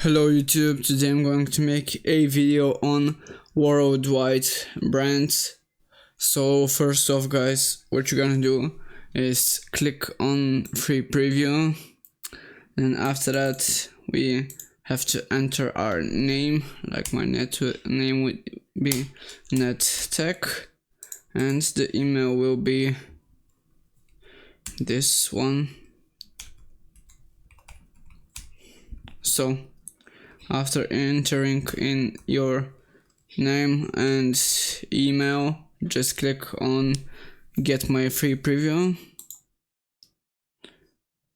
Hello YouTube, today I'm going to make a video on worldwide brands. So first off guys, what you're gonna do is click on free preview, and after that we have to enter our name, like my name would be NetTech, and the email will be this one. So after entering in your name and email, just click on get my free preview.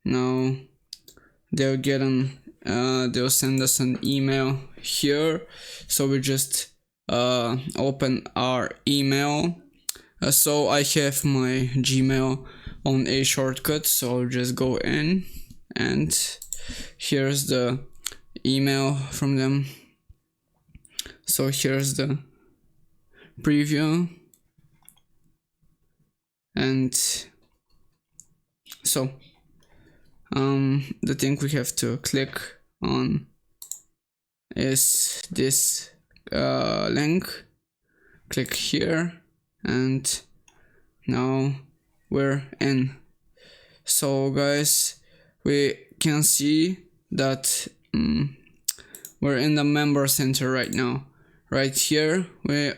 Now they'll send us an email here, so we just open our email. So I have my Gmail on a shortcut, so I'll just go in, and here's the email from them. So here's the preview, and so the thing we have to click on is this link. Click here, and now we're in. So guys, we can see that we're in the member center right now. Right here we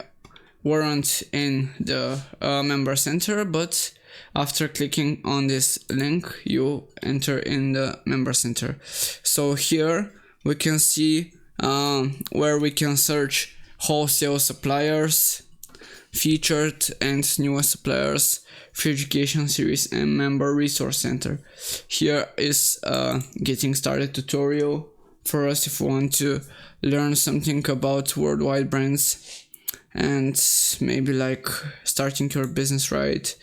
weren't in the member center, but after clicking on this link you enter in the member center. So here we can see where we can search wholesale suppliers, featured and newest suppliers, free education series, and member resource center. Here is a getting started tutorial for us if we want to learn something about worldwide brands and maybe like starting your business right,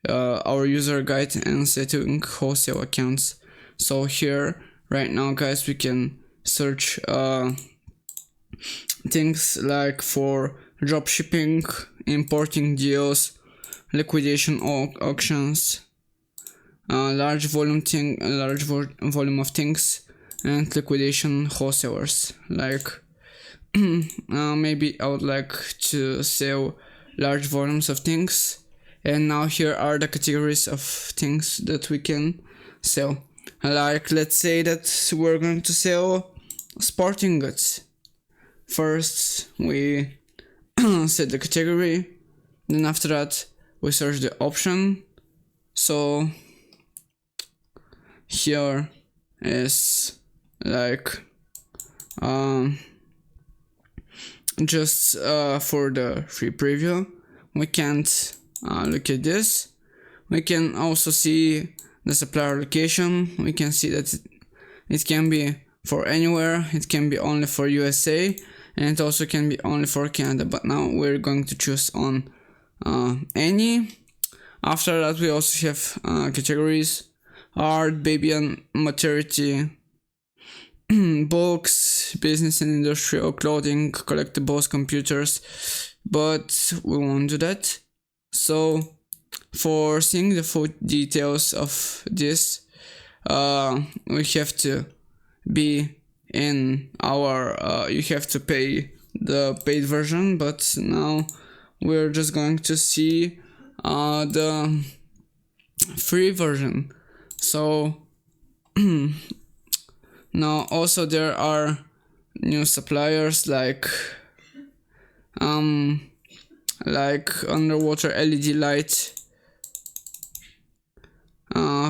our user guide, and setting wholesale accounts. So here right now guys, we can search things like for drop shipping, importing deals, liquidation auctions, large volume of things, and liquidation wholesalers. Like maybe I would like to sell large volumes of things, and now here are the categories of things that we can sell. Like let's say that we're going to sell sporting goods. First we set the category, then after that we search the option. So here is like just for the free preview. We can't look at this. We can also see the supplier location. We can see that it can be for anywhere, it can be only for USA, and it also can be only for Canada, but now we're going to choose on any. After that we also have categories: art, baby and maternity, books, business and industrial, clothing, collectibles, computers, but we won't do that. So for seeing the full details of this, we have to be in our you have to pay the paid version, but now we're just going to see the free version. So now also there are new suppliers like underwater LED light,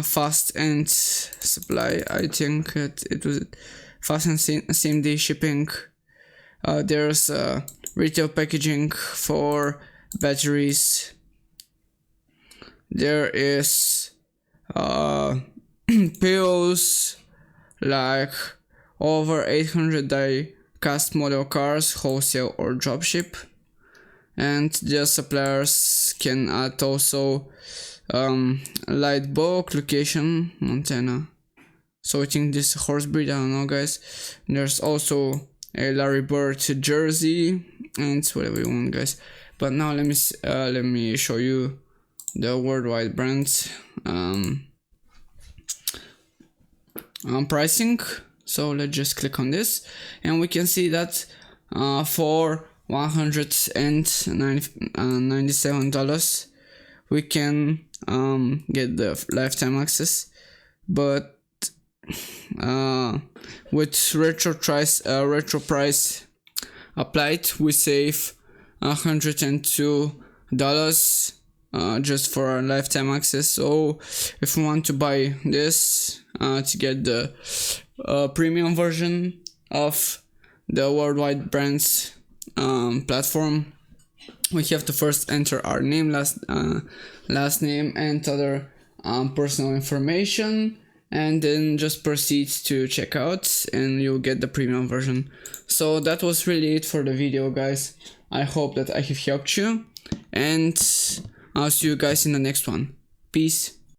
fast and supply, I think it was fast and same day shipping. There's retail packaging for batteries. There is pills, like over 800 die cast model cars, wholesale or dropship. And the suppliers can add also light bulk, location Montana. So I think this horse breed, I don't know guys. There's also a Larry Bird jersey and whatever you want guys. But now let me show you the worldwide brands. Pricing. So let's just click on this, and we can see that for $197 we can get the lifetime access, but with retro price applied, we save $102 just for our lifetime access. So if we want to buy this to get the premium version of the Worldwide Brands platform, we have to first enter our name, last name, and other personal information, and then just proceed to checkout, and you'll get the premium version. So that was really it for the video, guys. I hope that I have helped you, and I'll see you guys in the next one. Peace.